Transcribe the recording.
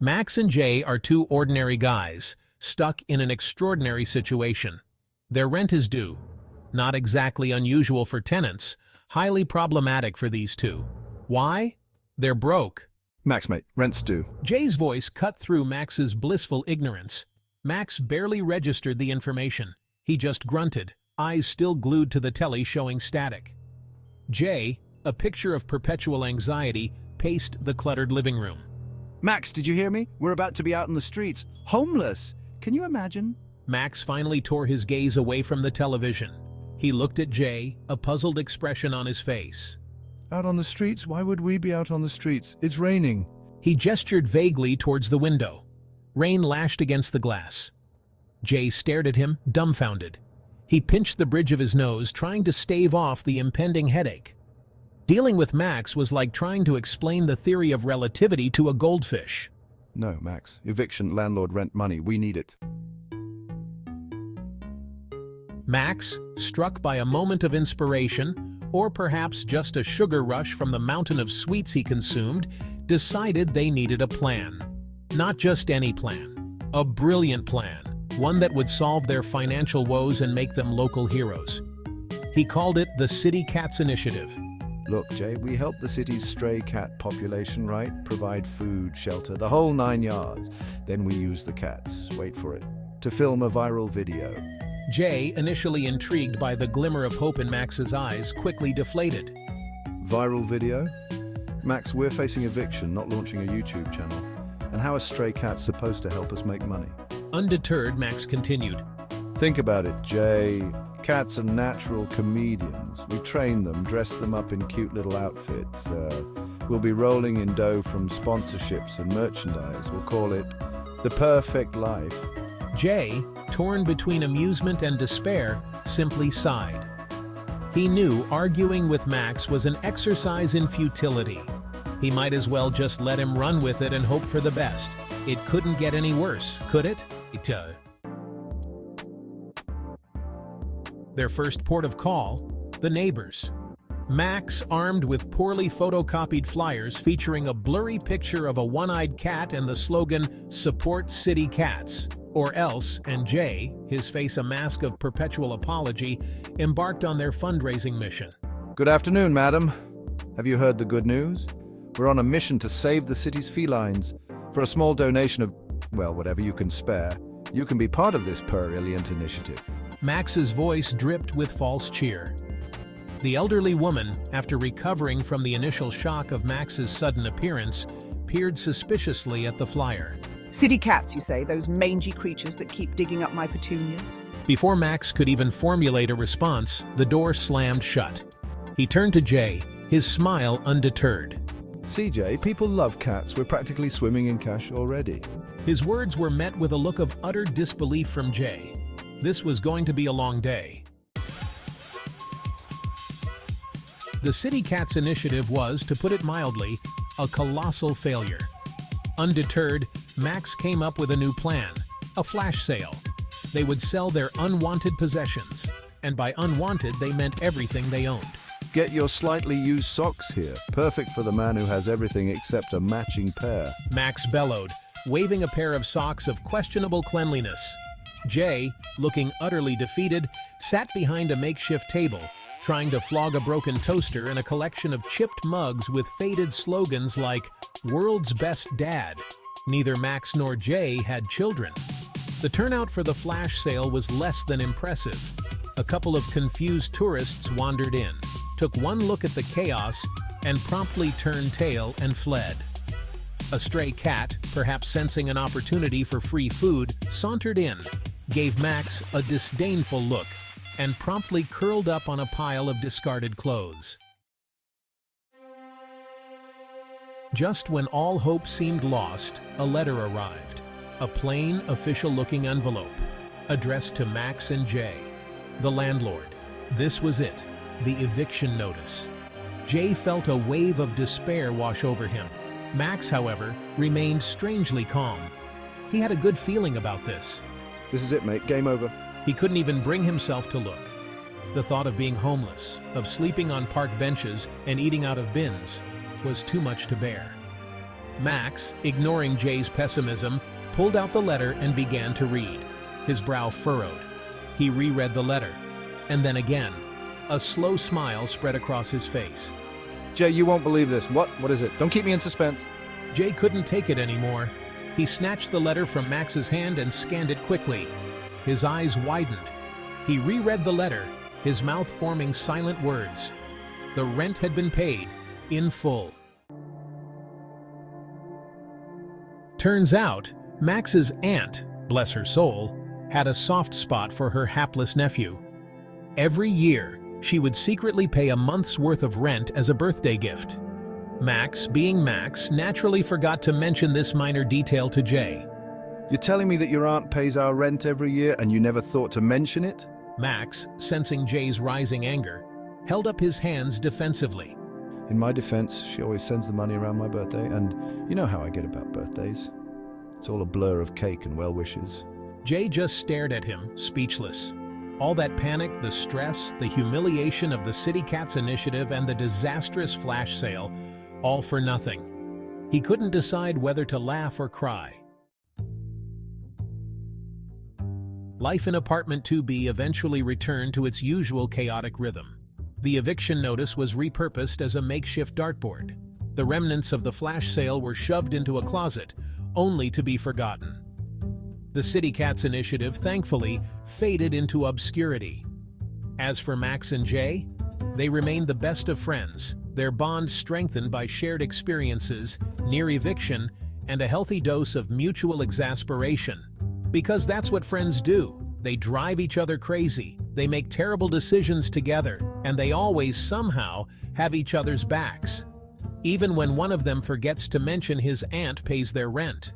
Max and Jay are two ordinary guys, stuck in an extraordinary situation. Their rent is due. Not exactly unusual for tenants, highly problematic for these two. Why? They're broke. Max, mate, rent's due. Jay's voice cut through Max's blissful ignorance. Max barely registered the information. He just grunted, eyes still glued to the telly showing static. Jay, a picture of perpetual anxiety, paced the cluttered living room. Max, did you hear me? We're about to be out in the streets. Homeless! Can you imagine? Max finally tore his gaze away from the television. He looked at Jay, a puzzled expression on his face. Out on the streets? Why would we be out on the streets? It's raining. He gestured vaguely towards the window. Rain lashed against the glass. Jay stared at him, dumbfounded. He pinched the bridge of his nose, trying to stave off the impending headache. Dealing with Max was like trying to explain the theory of relativity to a goldfish. No, Max. Eviction, landlord, rent, money. We need it. Max, struck by a moment of inspiration, or perhaps just a sugar rush from the mountain of sweets he consumed, decided they needed a plan. Not just any plan. A brilliant plan. One that would solve their financial woes and make them local heroes. He called it the City Cats Initiative. Look, Jay, we help the city's stray cat population, right? Provide food, shelter, the whole 9 yards. Then we use the cats, wait for it, to film a viral video. Jay, initially intrigued by the glimmer of hope in Max's eyes, quickly deflated. Viral video? Max, we're facing eviction, not launching a YouTube channel. And how are stray cats supposed to help us make money? Undeterred, Max continued. Think about it, Jay. Cats are natural comedians. We train them, dress them up in cute little outfits. We'll be rolling in dough from sponsorships and merchandise. We'll call it the perfect life. Jay, torn between amusement and despair, simply sighed. He knew arguing with Max was an exercise in futility. He might as well just let him run with it and hope for the best. It couldn't get any worse, could it? Their first port of call, the neighbors. Max, armed with poorly photocopied flyers featuring a blurry picture of a one-eyed cat and the slogan, "Support City Cats," or else, and Jay, his face a mask of perpetual apology, embarked on their fundraising mission. Good afternoon, madam. Have you heard the good news? We're on a mission to save the city's felines. For a small donation of, well, whatever you can spare, you can be part of this brilliant initiative. Max's voice dripped with false cheer. The elderly woman, after recovering from the initial shock of Max's sudden appearance, peered suspiciously at the flyer. City cats, you say, those mangy creatures that keep digging up my petunias? Before Max could even formulate a response, the door slammed shut. He turned to Jay, his smile undeterred. CJ, people love cats. We're practically swimming in cash already. His words were met with a look of utter disbelief from Jay. This was going to be a long day. The City Cats Initiative was, to put it mildly, a colossal failure. Undeterred, Max came up with a new plan, a flash sale. They would sell their unwanted possessions, and by unwanted they meant everything they owned. Get your slightly used socks here, perfect for the man who has everything except a matching pair. Max bellowed, waving a pair of socks of questionable cleanliness. Jay, looking utterly defeated, sat behind a makeshift table, trying to flog a broken toaster and a collection of chipped mugs with faded slogans like, "World's Best Dad." Neither Max nor Jay had children. The turnout for the flash sale was less than impressive. A couple of confused tourists wandered in, took one look at the chaos, and promptly turned tail and fled. A stray cat, perhaps sensing an opportunity for free food, sauntered in, gave Max a disdainful look, and promptly curled up on a pile of discarded clothes. Just when all hope seemed lost, a letter arrived. A plain, official-looking envelope, addressed to Max and Jay, the landlord. This was it, the eviction notice. Jay felt a wave of despair wash over him. Max, however, remained strangely calm. He had a good feeling about this. This is it, mate. Game over. He couldn't even bring himself to look. The thought of being homeless, of sleeping on park benches and eating out of bins, was too much to bear. Max, ignoring Jay's pessimism, pulled out the letter and began to read. His brow furrowed. He reread the letter. And then again. A slow smile spread across his face. Jay, you won't believe this. What is it? Don't keep me in suspense. Jay couldn't take it anymore. He snatched the letter from Max's hand and scanned it quickly. His eyes widened. He reread the letter, his mouth forming silent words. The rent had been paid, in full. Turns out, Max's aunt, bless her soul, had a soft spot for her hapless nephew. Every year, she would secretly pay a month's worth of rent as a birthday gift. Max, being Max, naturally forgot to mention this minor detail to Jay. You're telling me that your aunt pays our rent every year and you never thought to mention it? Max, sensing Jay's rising anger, held up his hands defensively. In my defense, she always sends the money around my birthday, and you know how I get about birthdays. It's all a blur of cake and well wishes. Jay just stared at him, speechless. All that panic, the stress, the humiliation of the City Cats initiative, and the disastrous flash sale, all for nothing. He couldn't decide whether to laugh or cry. Life in apartment 2B eventually returned to its usual chaotic rhythm. The eviction notice was repurposed as a makeshift dartboard. The remnants of the flash sale were shoved into a closet, only to be forgotten. The City Cats initiative, thankfully, faded into obscurity. As for Max and Jay, they remained the best of friends, their bond strengthened by shared experiences, near eviction, and a healthy dose of mutual exasperation. Because that's what friends do. They drive each other crazy, they make terrible decisions together, and they always somehow have each other's backs. Even when one of them forgets to mention his aunt pays their rent.